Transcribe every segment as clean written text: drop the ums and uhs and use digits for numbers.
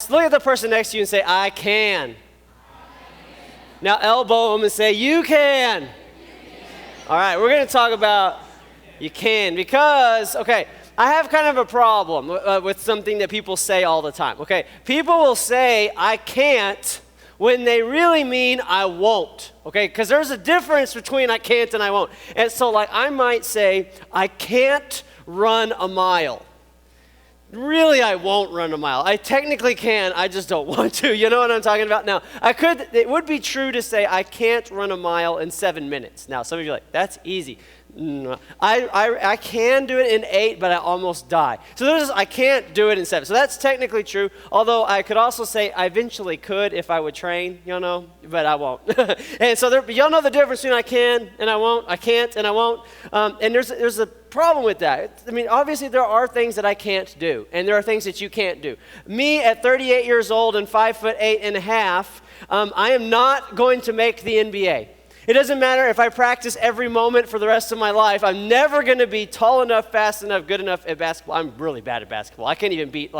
Look at the person next to you and say, I can. Now elbow them and say, you can. All right, we're going to talk about you can because, okay, I have kind of a problem with something that people say all the time, okay? People will say, I can't, when they really mean I won't, okay? Because there's a difference between I can't and I won't. And so, like, I might say, I can't run a mile. Really, I won't run a mile. I technically can, I just don't want to. You know what I'm talking about? Now, it would be true to say I can't run a mile in 7 minutes. Now, some of you are like, that's easy. No, I can do it in 8, but I almost die. So I can't do it in 7. So that's technically true, although I could also say I eventually could if I would train, but I won't. And so y'all know the difference between I can and I won't, I can't and I won't. And there's a problem with that. I mean, obviously there are things that I can't do, and there are things that you can't do. Me at 38 years old and 5'8.5", I am not going to make the NBA. It doesn't matter if I practice every moment for the rest of my life. I'm never going to be tall enough, fast enough, good enough at basketball. I'm really bad at basketball. I can't even beat,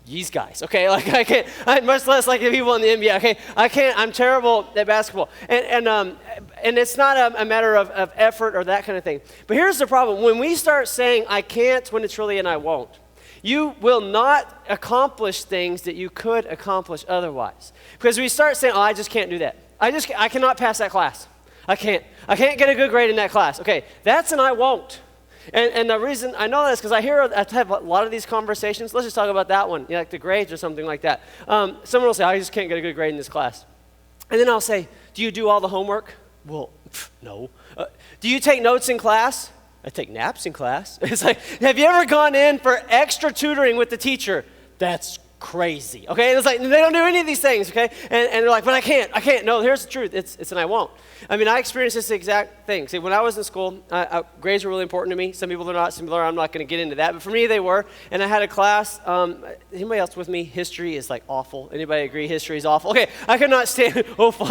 these guys, okay? I can't, much less like the people in the NBA, okay? I can't, I'm terrible at basketball. And it's not a matter of effort or that kind of thing. But here's the problem. When we start saying, I can't, when it's really an I won't, you will not accomplish things that you could accomplish otherwise. Because we start saying, I just can't do that. I cannot pass that class. I can't get a good grade in that class. Okay, that's an I won't. And the reason I know that is because I have a lot of these conversations. Let's just talk about that one, like the grades or something like that. Someone will say, I just can't get a good grade in this class. And then I'll say, do you do all the homework? Well, no. Do you take notes in class? I take naps in class. It's like, have you ever gone in for extra tutoring with the teacher? That's crazy, okay? And it's like, they don't do any of these things, okay? And they're like, but I can't. No, here's the truth. It's an I won't. I mean, I experienced this exact thing. See, when I was in school, grades were really important to me. Some people are not, some people are. I'm not going to get into that. But for me, they were. And I had a class. Anybody else with me? History is like awful. Anybody agree history is awful? Okay, I could not stand,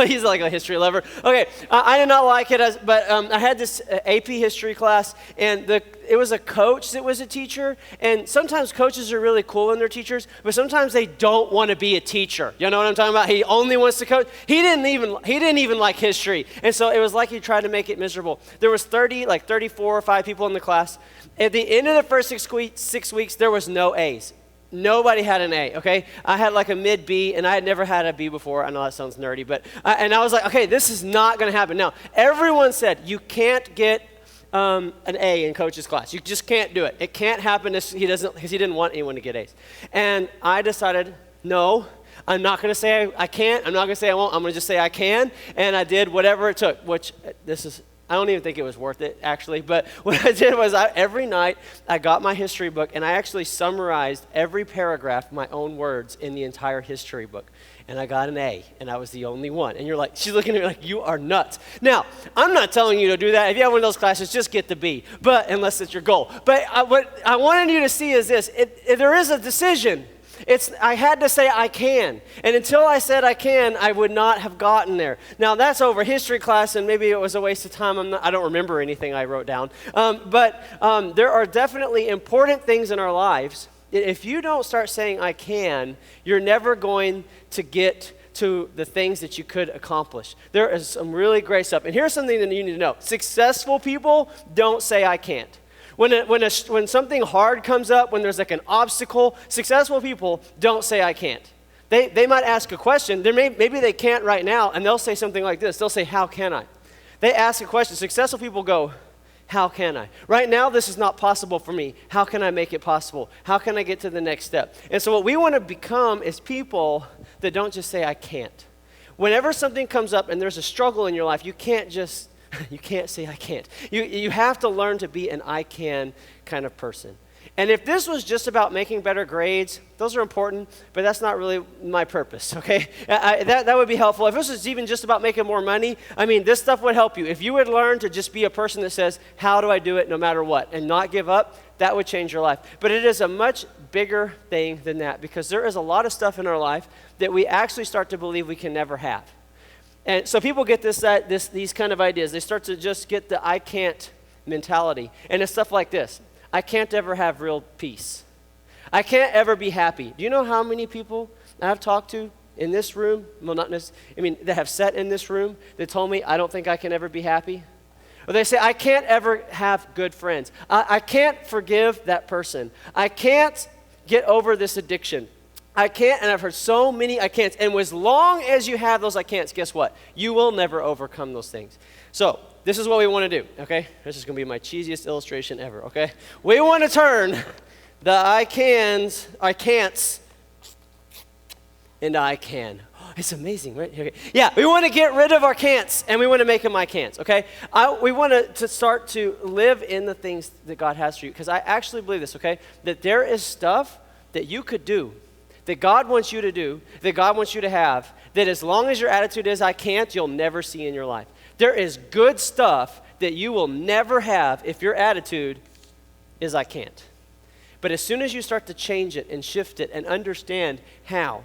he's like a history lover. Okay, I did not like it, but I had this AP history class, and it was a coach that was a teacher. And sometimes coaches are really cool when they're teachers, but sometimes they don't want to be a teacher. You know what I'm talking about? He only wants to coach. He didn't even like history. And so it was like he tried to make it miserable. There was 34 or 5 people in the class. At the end of the first 6 weeks, there was no A's. Nobody had an A, okay? I had like a mid B, and I had never had a B before. I know that sounds nerdy, but and I was like, okay, this is not going to happen. Now, everyone said you can't get an A in coach's class. You just can't do it. It can't happen because he didn't want anyone to get A's. And I decided, no, I'm not going to say I can't. I'm not going to say I won't. I'm going to just say I can. And I did whatever it took, which I don't even think it was worth it, actually. But what I did was every night I got my history book, and I actually summarized every paragraph, my own words, in the entire history book. And I got an A, and I was the only one. And you're like, she's looking at me like, you are nuts. Now, I'm not telling you to do that. If you have one of those classes, just get the B, unless it's your goal. But what I wanted you to see is this. There is a decision. I had to say I can. And until I said I can, I would not have gotten there. Now, that's over history class, and maybe it was a waste of time. I don't remember anything I wrote down. But there are definitely important things in our lives. If you don't start saying I can, you're never going to get to the things that you could accomplish. There is some really great stuff. And here's something that you need to know. Successful people don't say I can't. When something hard comes up, when there's like an obstacle, successful people don't say I can't. They might ask a question. Maybe they can't right now, and they'll say something like this. They'll say, how can I? They ask a question. Successful people go, how can I? Right now, this is not possible for me. How can I make it possible? How can I get to the next step? And so what we want to become is people that don't just say I can't. Whenever something comes up and there's a struggle in your life, you can't say I can't. You have to learn to be an I can kind of person. And if this was just about making better grades, those are important, but that's not really my purpose, okay? That would be helpful. If this was even just about making more money, this stuff would help you. If you would learn to just be a person that says, how do I do it no matter what, and not give up, that would change your life. But it is a much bigger thing than that, because there is a lot of stuff in our life that we actually start to believe we can never have. And so people get these kind of ideas. They start to just get the I can't mentality. And it's stuff like this. I can't ever have real peace. I can't ever be happy. Do you know how many people I've talked to in this room, well, not necessarily, I mean, that have sat in this room that told me, I don't think I can ever be happy. Or they say, I can't ever have good friends. I can't forgive that person. I can't get over this addiction. I can't, and I've heard so many I can'ts. And as long as you have those I can'ts, guess what? You will never overcome those things. So this is what we want to do, okay? This is going to be my cheesiest illustration ever, okay? We want to turn the I can'ts into I can. Oh, it's amazing, right? Okay. Yeah, we want to get rid of our can'ts, and we want to make them I can'ts, okay? We want to start to live in the things that God has for you, because I actually believe this, okay? That there is stuff that you could do, that God wants you to do, that God wants you to have, that as long as your attitude is I can't, you'll never see in your life. There is good stuff that you will never have if your attitude is I can't. But as soon as you start to change it and shift it and understand how,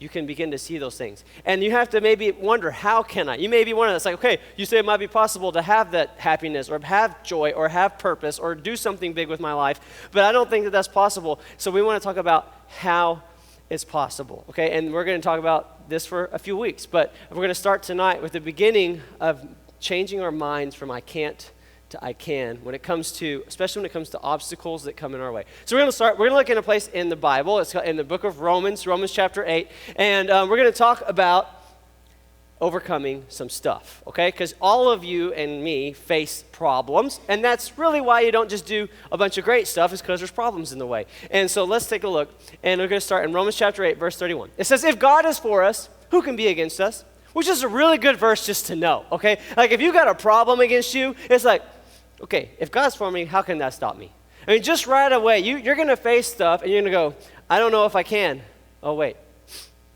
you can begin to see those things. And you have to maybe wonder, how can I? You may be one of us, like, okay, you say it might be possible to have that happiness or have joy or have purpose or do something big with my life, but I don't think that that's possible. So we want to talk about how it's possible, okay? And we're going to talk about this for a few weeks, but we're going to start tonight with the beginning of changing our minds from I can't to I can, when it comes to, especially when it comes to obstacles that come in our way. So we're going to look in a place in the Bible. It's in the book of Romans chapter 8, and we're going to talk about overcoming some stuff, okay? Because all of you and me face problems, and that's really why you don't just do a bunch of great stuff, is because there's problems in the way. And so let's take a look, and we're going to start in Romans chapter 8, verse 31. It says, if God is for us, who can be against us? Which is a really good verse just to know, okay? Like if you got a problem against you, it's like, okay, if God's for me, how can that stop me? I mean, just right away, you're going to face stuff, and you're going to go, I don't know if I can. Oh, wait.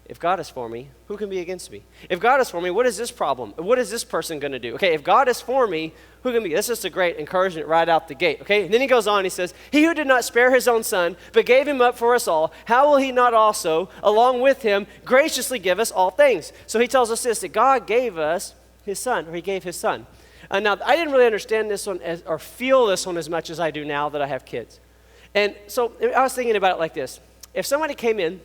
If God is for me, who can be against me? If God is for me, what is this problem? What is this person going to do? Okay, if God is for me, who can be? This is just a great encouragement right out the gate, okay? And then he goes on, he says, he who did not spare his own son, but gave him up for us all, how will he not also, along with him, graciously give us all things? So he tells us this, that God gave us his son, or he gave his son. Now, I didn't really understand this one or feel this one as much as I do now that I have kids. And so I was thinking about it like this. If somebody came in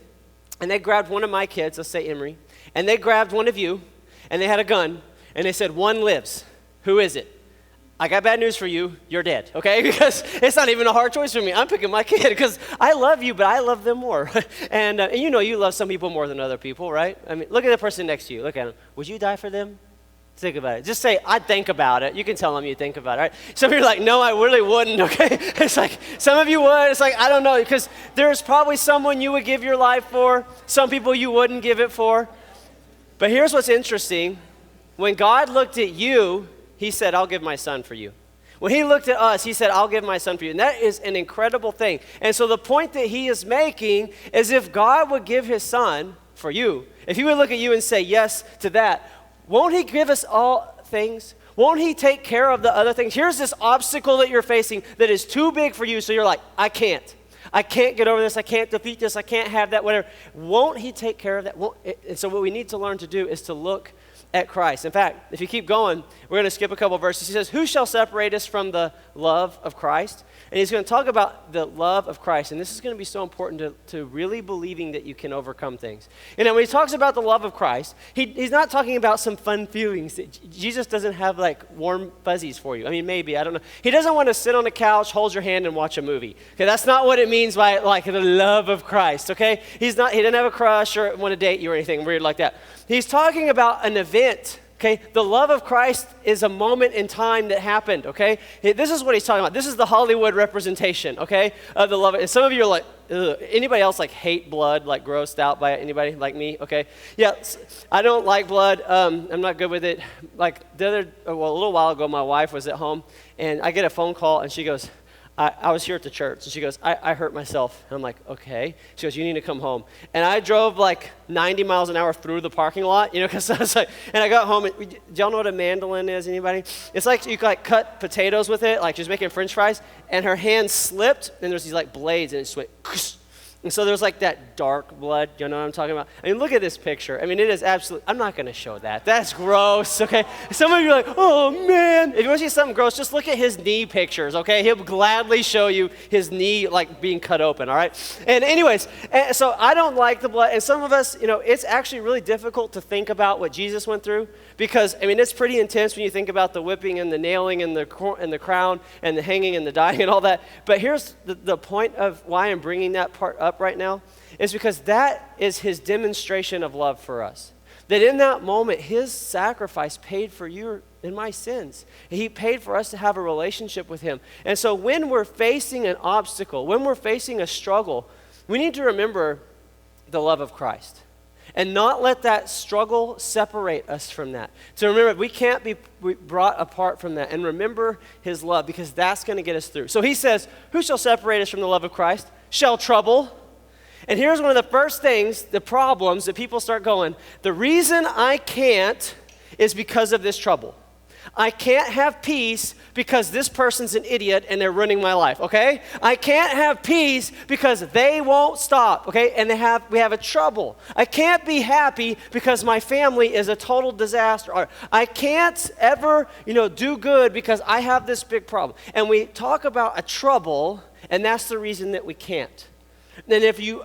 and they grabbed one of my kids, let's say Emery, and they grabbed one of you, and they had a gun, and they said, one lives, who is it? I got bad news for you, you're dead, okay? Because it's not even a hard choice for me. I'm picking my kid because I love you, but I love them more. And you know you love some people more than other people, right? I mean, look at the person next to you. Look at them. Would you die for them? Think about it. Just say, I'd think about it. You can tell them you think about it, right? Some of you are like, no, I really wouldn't, okay? It's like, some of you would. It's like, I don't know, because there's probably someone you would give your life for, some people you wouldn't give it for. But here's what's interesting. When God looked at you, he said, I'll give my son for you. When he looked at us, he said, I'll give my son for you. And that is an incredible thing. And so the point that he is making is if God would give his son for you, if he would look at you and say yes to that, won't he give us all things? Won't he take care of the other things? Here's this obstacle that you're facing that is too big for you, so you're like, I can't get over this. I can't defeat this. I can't have that, whatever. Won't he take care of that? And so what we need to learn to do is to look at Christ. In fact, if you keep going, we're going to skip a couple verses. He says, who shall separate us from the love of Christ? And he's going to talk about the love of Christ. And this is going to be so important to really believing that you can overcome things. And then when he talks about the love of Christ, he's not talking about some fun feelings. Jesus doesn't have like warm fuzzies for you. I mean, maybe, I don't know. He doesn't want to sit on the couch, hold your hand, and watch a movie. Okay, that's not what it means by like the love of Christ, okay? He didn't have a crush or want to date you or anything weird like that. He's talking about an event. Okay, the love of Christ is a moment in time that happened, okay? This is what he's talking about. This is the Hollywood representation, okay, of the love. And some of you are like, ugh. Anybody else like hate blood, like grossed out by it? Anybody like me? Okay, yeah, I don't like blood. I'm not good with it. Like a little while ago, my wife was at home, and I get a phone call, and she goes, I was here at the church, and she goes, I hurt myself. And I'm like, okay. She goes, you need to come home. And I drove like 90 miles an hour through the parking lot, you know, because I was like, and I got home, and do y'all know what a mandolin is, anybody? It's like you like cut potatoes with it, like she's making french fries, and her hand slipped, and there's these like blades, and it just went, And so there's like that dark blood, you know what I'm talking about? I mean, look at this picture. I mean, it is absolutely, I'm not going to show that. That's gross, okay? Some of you are like, oh, man. If you want to see something gross, just look at his knee pictures, okay? He'll gladly show you his knee, like, being cut open, all right? And anyways, so I don't like the blood. And some of us, it's actually really difficult to think about what Jesus went through because, I mean, it's pretty intense when you think about the whipping and the nailing and the crown and the hanging and the dying and all that. But here's the point of why I'm bringing that part up right now is because that is his demonstration of love for us. That in that moment, his sacrifice paid for your and my sins. He paid for us to have a relationship with him. And so when we're facing an obstacle, when we're facing a struggle, we need to remember the love of Christ and not let that struggle separate us from that. To remember, we can't be brought apart from that and remember his love because that's going to get us through. So he says, who shall separate us from the love of Christ? Shall trouble? And here's one of the first things, the problems that people start going, the reason I can't is because of this trouble. I can't have peace because this person's an idiot and they're ruining my life, okay? I can't have peace because they won't stop, okay? And we have a trouble. I can't be happy because my family is a total disaster. Or I can't ever, do good because I have this big problem. And we talk about a trouble, and that's the reason that we can't. And if you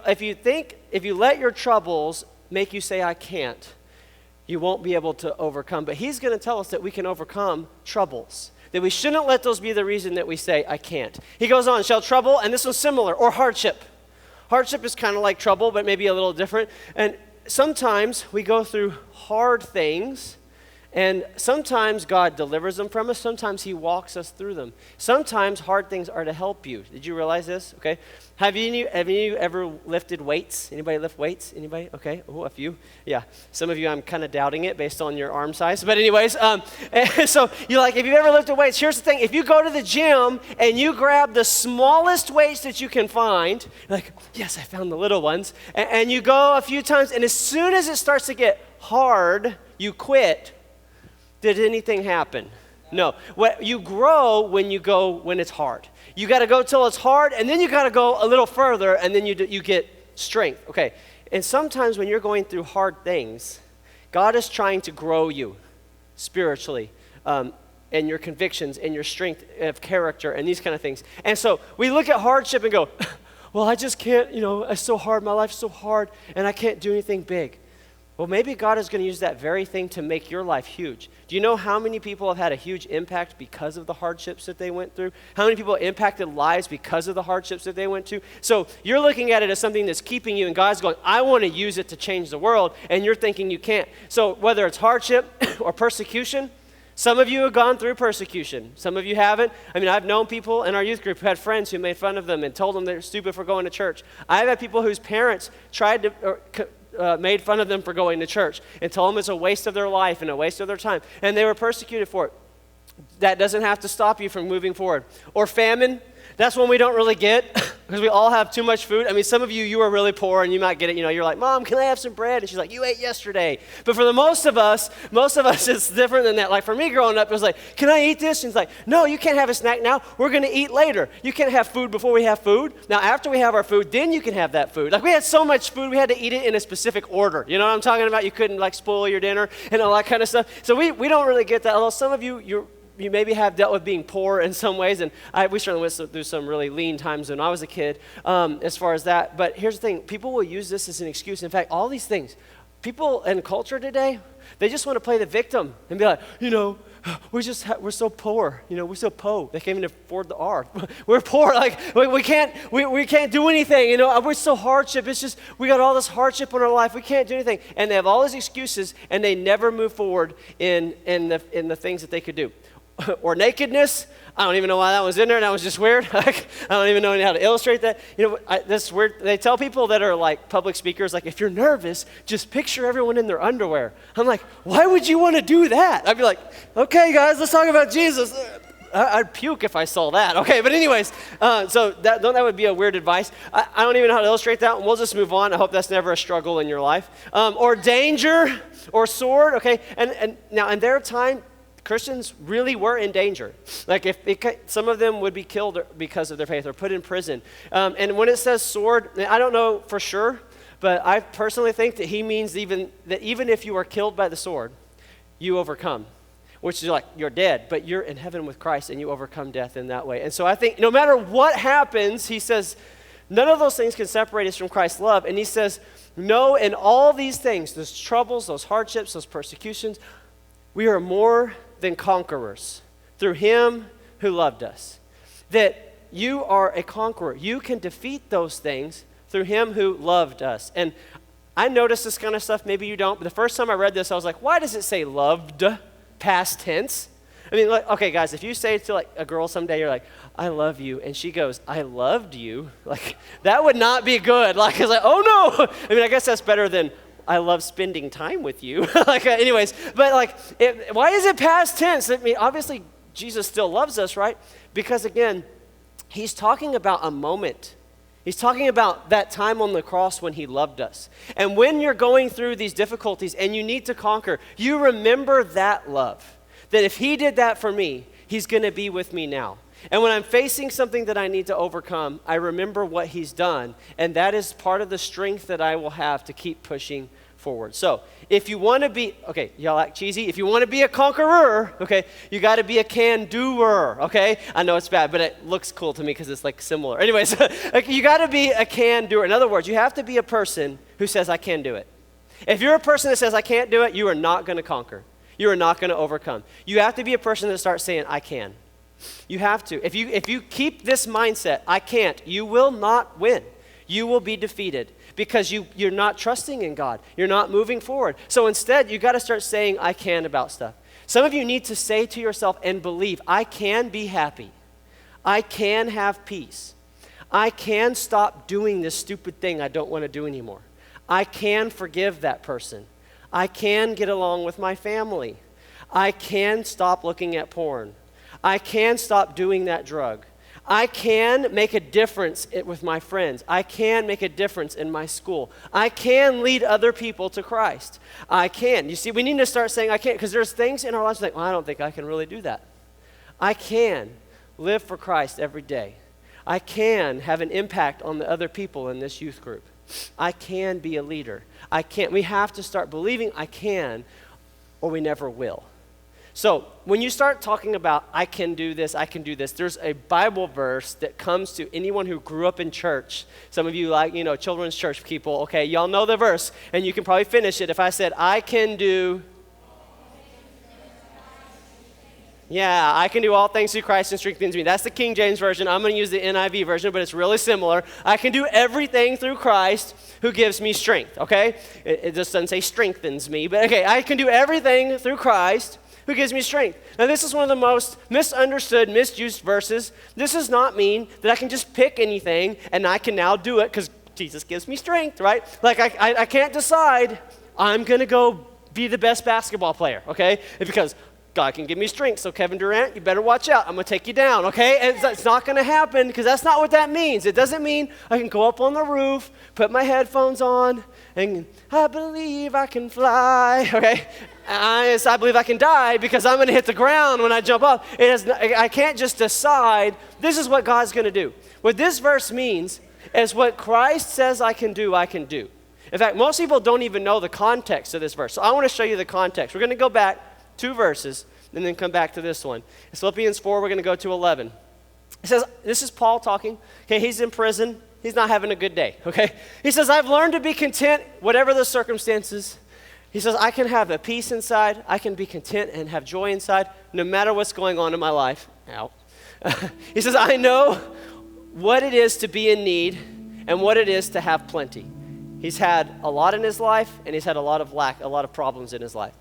let your troubles make you say I can't, you won't be able to overcome. But he's going to tell us that we can overcome troubles, that we shouldn't let those be the reason that we say I can't. He goes on, shall trouble, and this one's similar, or hardship. Hardship is kind of like trouble, but maybe a little different. And sometimes we go through hard things, and sometimes God delivers them from us. Sometimes he walks us through them. Sometimes hard things are to help you. Did you realize this? Okay. Have you ever lifted weights? Anybody lift weights? Anybody? Okay. Oh, a few. Yeah. Some of you, I'm kind of doubting it based on your arm size. But anyways, so you're like, if you've ever lifted weights, here's the thing. If you go to the gym and you grab the smallest weights that you can find, you're like, yes, I found the little ones. And you go a few times, and as soon as it starts to get hard, you quit. Did anything happen? No. You grow when it's hard. You got to go till it's hard, and then you got to go a little further, and then you get strength. Okay. And sometimes when you're going through hard things, God is trying to grow you spiritually, and your convictions and your strength of character and these kind of things. And so we look at hardship and go, well, I just can't, it's so hard. My life's so hard, and I can't do anything big. Well, maybe God is going to use that very thing to make your life huge. Do you know how many people have had a huge impact because of the hardships that they went through? How many people impacted lives because of the hardships that they went to? So you're looking at it as something that's keeping you, and God's going, I want to use it to change the world, and you're thinking you can't. So whether it's hardship or persecution, some of you have gone through persecution. Some of you haven't. I mean, I've known people in our youth group who had friends who made fun of them and told them they're stupid for going to church. I've had people whose parents tried to... made fun of them for going to church and told them it's a waste of their life and a waste of their time. And they were persecuted for it. That doesn't have to stop you from moving forward. Or famine, that's one we don't really get because we all have too much food. I mean, some of you are really poor and you might get it. You're like, Mom, can I have some bread? And she's like, you ate yesterday. But for the most of us, it's different than that. Like for me growing up, it was like, can I eat this? And she's like, no, you can't have a snack now. We're going to eat later. You can't have food before we have food. Now, after we have our food, then you can have that food. Like we had so much food, we had to eat it in a specific order. You know what I'm talking about? You couldn't like spoil your dinner and all that kind of stuff. So we don't really get that. Although some of you maybe have dealt with being poor in some ways, and we certainly went through some really lean times when I was a kid as far as that. But here's the thing. People will use this as an excuse. In fact, all these things, people in culture today, they just want to play the victim and be like, we're so poor. We're so po. They can't even afford the R. We're poor. Like we can't do anything. We're so hardship. It's just we got all this hardship in our life. We can't do anything. And they have all these excuses, and they never move forward in the things that they could do. Or nakedness. I don't even know why that was in there. That was just weird. I don't even know how to illustrate that. That's weird. They tell people that are like public speakers, like if you're nervous, just picture everyone in their underwear. I'm like, why would you want to do that? I'd be like, okay, guys, let's talk about Jesus. I'd puke if I saw that. Okay, but anyways, so that would be a weird advice. I don't even know how to illustrate that, and we'll just move on. I hope that's never a struggle in your life. Or danger or sword. Okay, and now in their time, Christians really were in danger. Like some of them would be killed because of their faith or put in prison. And when it says sword, I don't know for sure, but I personally think that he means even if you are killed by the sword, you overcome, which is like you're dead, but you're in heaven with Christ and you overcome death in that way. And so I think no matter what happens, he says, none of those things can separate us from Christ's love. And he says, no, in all these things, those troubles, those hardships, those persecutions, we are more than conquerors through him who loved us. That you are a conqueror. You can defeat those things through him who loved us. And I notice this kind of stuff, maybe you don't, but the first time I read this, I was like, why does it say loved, past tense? I mean, like, okay, guys, if you say to like a girl someday, you're like, I love you, and she goes, I loved you, like, that would not be good. Like, it's like, oh no! I mean, I guess that's better than, I love spending time with you. Like, anyways, but like, why is it past tense? I mean, obviously, Jesus still loves us, right? Because again, he's talking about a moment. He's talking about that time on the cross when he loved us. And when you're going through these difficulties and you need to conquer, you remember that love. That if he did that for me, he's going to be with me now. And when I'm facing something that I need to overcome, I remember what he's done. And that is part of the strength that I will have to keep pushing forward. So if you want to be, okay, y'all act cheesy. If you want to be a conqueror, okay, you got to be a can-doer, okay? I know it's bad, but it looks cool to me because it's like similar. Anyways, you got to be a can-doer. In other words, you have to be a person who says, I can do it. If you're a person that says, I can't do it, you are not going to conquer. You are not going to overcome. You have to be a person that starts saying, I can. You have to. If you keep this mindset, I can't, you will not win. You will be defeated because you're not trusting in God. You're not moving forward. So instead, you got to start saying, I can about stuff. Some of you need to say to yourself and believe, I can be happy. I can have peace. I can stop doing this stupid thing I don't want to do anymore. I can forgive that person. I can get along with my family. I can stop looking at porn. I can stop doing that drug. I can make a difference with my friends. I can make a difference in my school. I can lead other people to Christ. I can. You see, we need to start saying I can, because there's things in our lives like, well, I don't think I can really do that. I can live for Christ every day. I can have an impact on the other people in this youth group. I can be a leader. I can. We have to start believing I can, or we never will. So when you start talking about I can do this, there's a Bible verse that comes to anyone who grew up in church. Some of you like, children's church people, okay, y'all know the verse, and you can probably finish it. If I said, I can do, I can do all things through Christ who strengthens me. That's the King James Version. I'm going to use the NIV version, but it's really similar. I can do everything through Christ who gives me strength, okay? It just doesn't say strengthens me, but okay, I can do everything through Christ who gives me strength. Now, this is one of the most misunderstood, misused verses. This does not mean that I can just pick anything and I can now do it because Jesus gives me strength, right? Like, I can't decide I'm going to go be the best basketball player, okay? Because God can give me strength. So, Kevin Durant, you better watch out. I'm going to take you down, okay? And it's not going to happen because that's not what that means. It doesn't mean I can go up on the roof, put my headphones on, and I believe I can fly, okay? I believe I can die because I'm going to hit the ground when I jump up. I can't just decide this is what God's going to do. What this verse means is what Christ says I can do, I can do. In fact, most people don't even know the context of this verse. So I want to show you the context. We're going to go back 2 verses and then come back to this one. In Philippians 4, we're going to go to 11. It says, this is Paul talking. Okay, he's in prison. He's not having a good day, okay? He says, I've learned to be content, whatever the circumstances. He says, I can have a peace inside. I can be content and have joy inside, no matter what's going on in my life. Ow. He says, I know what it is to be in need and what it is to have plenty. He's had a lot in his life, and he's had a lot of lack, a lot of problems in his life.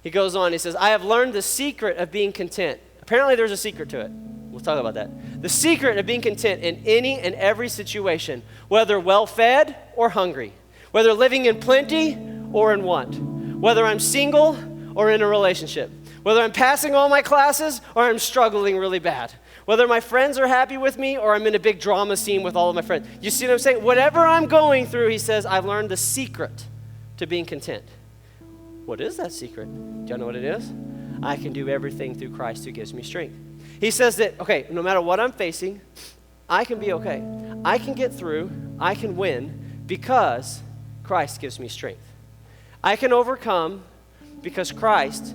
He goes on, he says, I have learned the secret of being content. Apparently there's a secret to it. We'll talk about that. The secret of being content in any and every situation, whether well-fed or hungry, whether living in plenty or in want, whether I'm single or in a relationship, whether I'm passing all my classes or I'm struggling really bad, whether my friends are happy with me or I'm in a big drama scene with all of my friends. You see what I'm saying? Whatever I'm going through, he says, I've learned the secret to being content. What is that secret? Do you know what it is? I can do everything through Christ who gives me strength. He says that, okay, no matter what I'm facing, I can be okay. I can get through, I can win because Christ gives me strength. I can overcome because Christ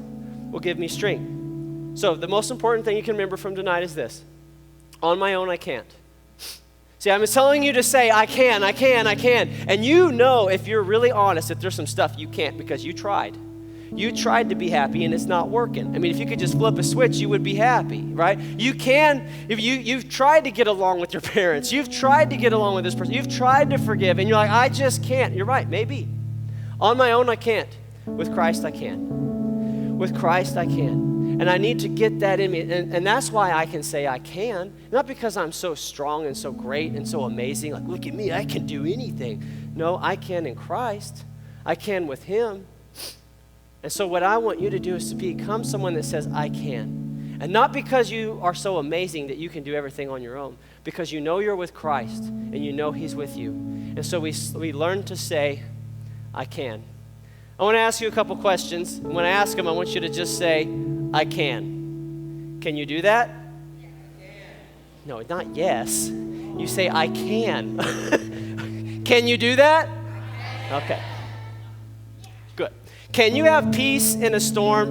will give me strength. So the most important thing you can remember from tonight is this. On my own, I can't. See, I'm telling you to say, I can. And you know, if you're really honest, that there's some stuff you can't because you tried. You tried to be happy and it's not working. I mean, if you could just flip a switch, you would be happy, right? You can, if you've tried to get along with your parents. You've tried to get along with this person. You've tried to forgive and you're like, I just can't. You're right, maybe. On my own, I can't. With Christ, I can. With Christ, I can. And I need to get that in me. And that's why I can say I can. Not because I'm so strong and so great and so amazing. Like, look at me, I can do anything. No, I can in Christ. I can with Him. And so what I want you to do is to become someone that says, I can. And not because you are so amazing that you can do everything on your own. Because you know you're with Christ and you know He's with you. And so we learn to say, I can. I want to ask you a couple questions. And when I ask them, I want you to just say, I can. Can you do that? No, not yes. You say, I can. Can you do that? Okay. Good. Can you have peace in a storm?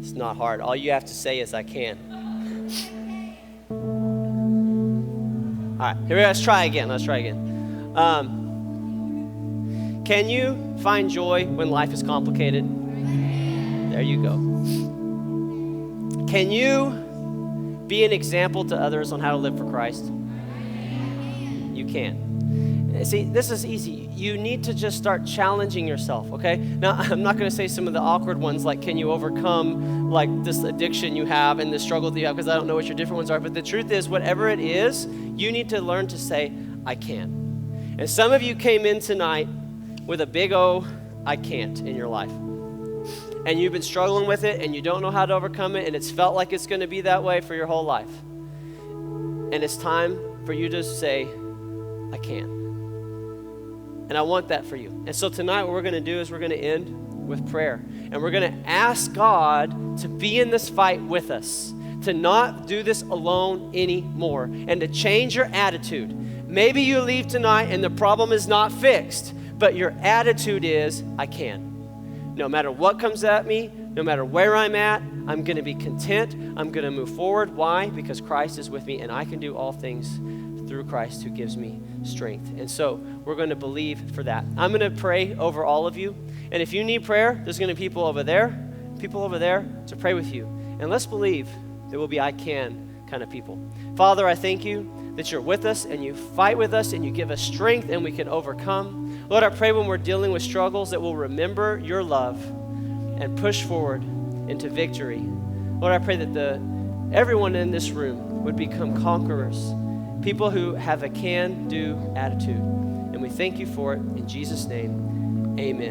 It's not hard. All you have to say is, I can. All right, here we go. Let's try again. Can you find joy when life is complicated? There you go. Can you be an example to others on how to live for Christ? You can. See, this is easy. You need to just start challenging yourself, okay? Now, I'm not going to say some of the awkward ones like, can you overcome like this addiction you have and the struggle that you have, because I don't know what your different ones are. But the truth is, whatever it is, you need to learn to say, I can. And some of you came in tonight with a big O, I can't in your life. And you've been struggling with it and you don't know how to overcome it and it's felt like it's going to be that way for your whole life. And it's time for you to say, I can. And I want that for you. And so tonight what we're going to do is we're going to end with prayer. And we're going to ask God to be in this fight with us, to not do this alone anymore, and to change your attitude. Maybe you leave tonight and the problem is not fixed, but your attitude is, I can. No matter what comes at me, no matter where I'm at, I'm going to be content. I'm going to move forward. Why? Because Christ is with me and I can do all things through Christ who gives me strength. And so we're going to believe for that. I'm going to pray over all of you. And if you need prayer, there's going to be people over there to pray with you. And let's believe that we'll be I can kind of people. Father, I thank you that you're with us and you fight with us and you give us strength and we can overcome. Lord, I pray when we're dealing with struggles that we'll remember your love and push forward into victory. Lord, I pray that everyone in this room would become conquerors, people who have a can-do attitude. And we thank you for it. In Jesus' name, amen.